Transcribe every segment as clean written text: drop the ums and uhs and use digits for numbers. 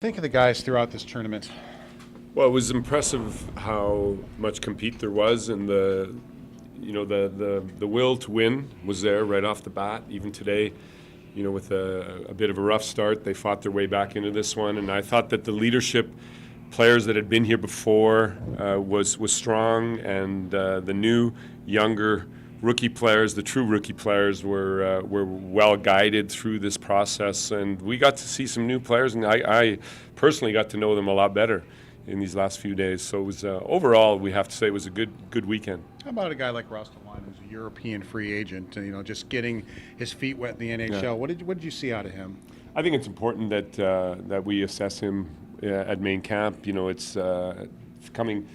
Think of the guys throughout this tournament. Well, it was impressive how much compete there was, and the will to win was there right off the bat. Even today, with a bit of a rough start, they fought their way back into this one, and I thought that the leadership players that had been here before was strong, and the new, younger rookie players, the true rookie players, were well guided through this process, and we got to see some new players, and I personally got to know them a lot better in these last few days. So it was overall, we have to say, it was a good weekend. How about a guy like Rostalainen, who's a European free agent, just getting his feet wet in the NHL? Yeah. What did you see out of him? I think it's important that we assess him at main camp. It's coming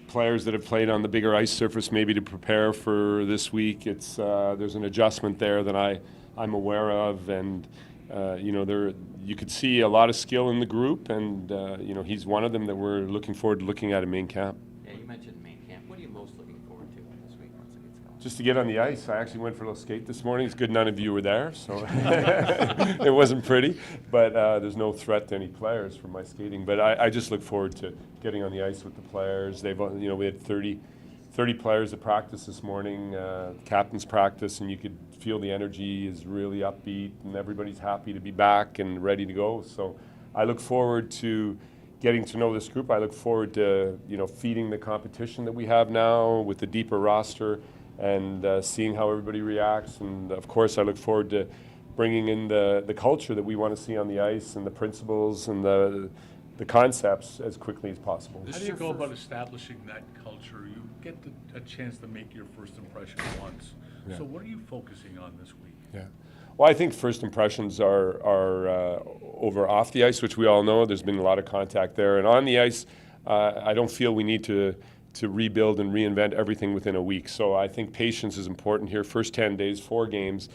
players that have played on the bigger ice surface maybe to prepare for this week. It's there's an adjustment there that I'm aware of, and you could see a lot of skill in the group, and he's one of them that we're looking forward to looking at main camp. Yeah, you mentioned main camp. What are you most looking forward to this week once it gets going? Just to get on the ice. I actually went for a little skate this morning. It's good none of you were there, so it wasn't pretty. But there's no threat to any players from my skating. But I just look forward to getting on the ice with the players. We had 30 players at practice this morning, captain's practice, and you could feel the energy is really upbeat, and everybody's happy to be back and ready to go. So I look forward to getting to know this group. I look forward to feeding the competition that we have now with the deeper roster, and seeing how everybody reacts. And of course, I look forward to bringing in the culture that we want to see on the ice, and the principles and the concepts as quickly as possible. How do you go about establishing that culture? You get a chance to make your first impression once. Yeah. So what are you focusing on this week? Yeah. Well, I think first impressions are over off the ice, which we all know. There's been a lot of contact there. And on the ice, I don't feel we need to rebuild and reinvent everything within a week. So I think patience is important here. First 10 days, 4 games.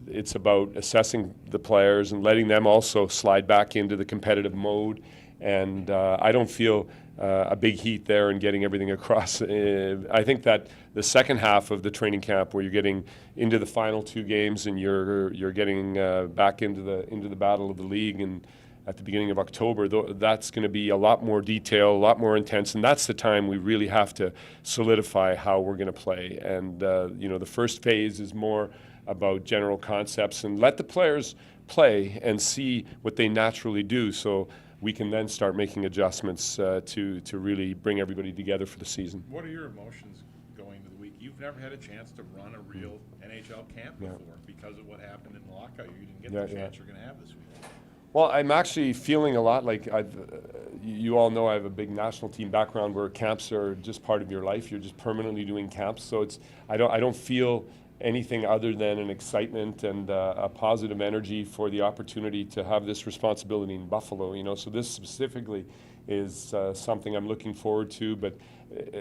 It's about assessing the players and letting them also slide back into the competitive mode. And I don't feel a big heat there and getting everything across. I think that the second half of the training camp, where you're getting into the final 2 games and you're getting back into the battle of the league, and at the beginning of October, that's going to be a lot more detail, a lot more intense, and that's the time we really have to solidify how we're going to play. And the first phase is more about general concepts, and let the players play and see what they naturally do, so we can then start making adjustments to really bring everybody together for the season. What are your emotions going into the week? You've never had a chance to run a real NHL camp before because of what happened in the lockout. You didn't get the chance you're going to have this week. Well, I'm actually feeling a lot like you all know I have a big national team background where camps are just part of your life. You're just permanently doing camps, so I don't feel anything other than an excitement and a positive energy for the opportunity to have this responsibility in Buffalo. So this specifically is something I'm looking forward to. But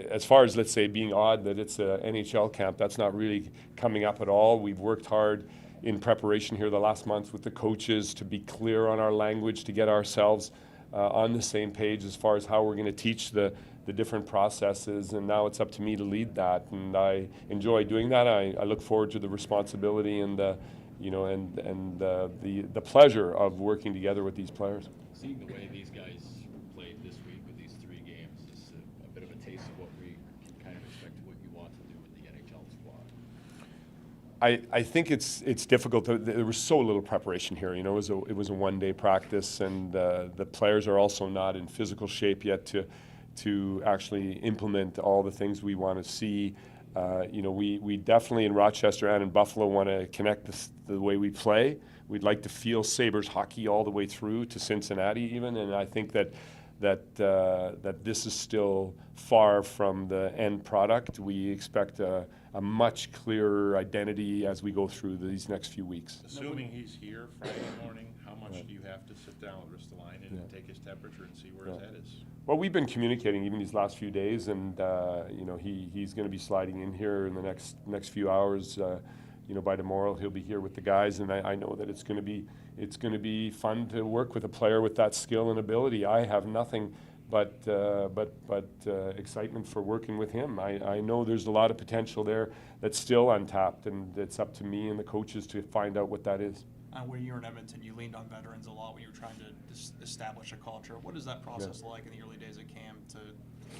as far as, let's say, being odd that it's an NHL camp, that's not really coming up at all. We've worked hard in preparation here the last month with the coaches to be clear on our language, to get ourselves on the same page as far as how we're going to teach the different processes, and now it's up to me to lead that, and I enjoy doing that. I look forward to the responsibility and the pleasure of working together with these players. Seeing the way these guys played this week with these 3 games is a bit of a taste of what we can kind of expect what you want to do with the NHL squad. I think it's difficult. There was so little preparation here. It was a one-day practice, and the players are also not in physical shape yet to actually implement all the things we want to see. We definitely in Rochester and in Buffalo want to connect the way we play. We'd like to feel Sabres hockey all the way through to Cincinnati even, and I think that this is still far from the end product. We expect a much clearer identity as we go through these next few weeks. Assuming he's here Friday morning, how much do you have to sit down with Ristolainen and take his temperature and see where his head is? Well, we've been communicating even these last few days, and he's going to be sliding in here in the next few hours. By tomorrow he'll be here with the guys, and I know that it's going to be fun to work with a player with that skill and ability. I have nothing but excitement for working with him. I know there's a lot of potential there that's still untapped, and it's up to me and the coaches to find out what that is. Where you were in Edmonton, you leaned on veterans a lot when you were trying to establish a culture. What is that process like in the early days of camp to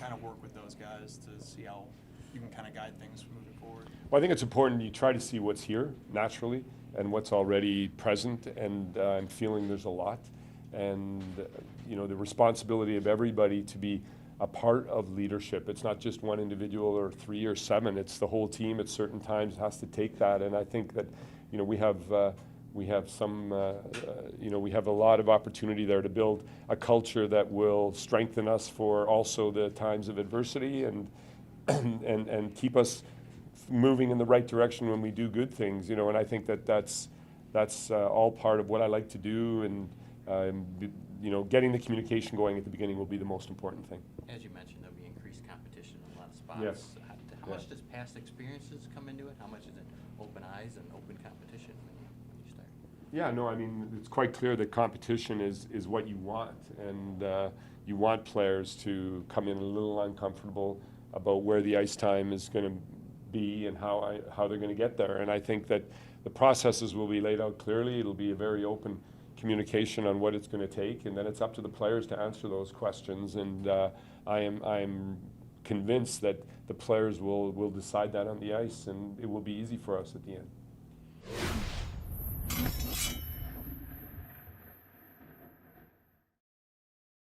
kind of work with those guys to see how you can kind of guide things moving forward? Well, I think it's important you try to see what's here naturally and what's already present, and I'm feeling there's a lot. And, the responsibility of everybody to be a part of leadership. It's not just one individual or 3 or 7. It's the whole team at certain times has to take that. And I think that, we have some, we have a lot of opportunity there to build a culture that will strengthen us for also the times of adversity and keep us moving in the right direction when we do good things. And I think that's all part of what I like to do. And getting the communication going at the beginning will be the most important thing. As you mentioned, there'll be increased competition in a lot of spots. Yes. How much does past experiences come into it? How much is it open eyes and open competition when you start? Yeah, no, I mean, it's quite clear that competition is what you want. And you want players to come in a little uncomfortable about where the ice time is going to be and how they're going to get there. And I think that the processes will be laid out clearly. It'll be a very open communication on what it's going to take, and then it's up to the players to answer those questions. And I am convinced that the players will decide that on the ice, and it will be easy for us at the end.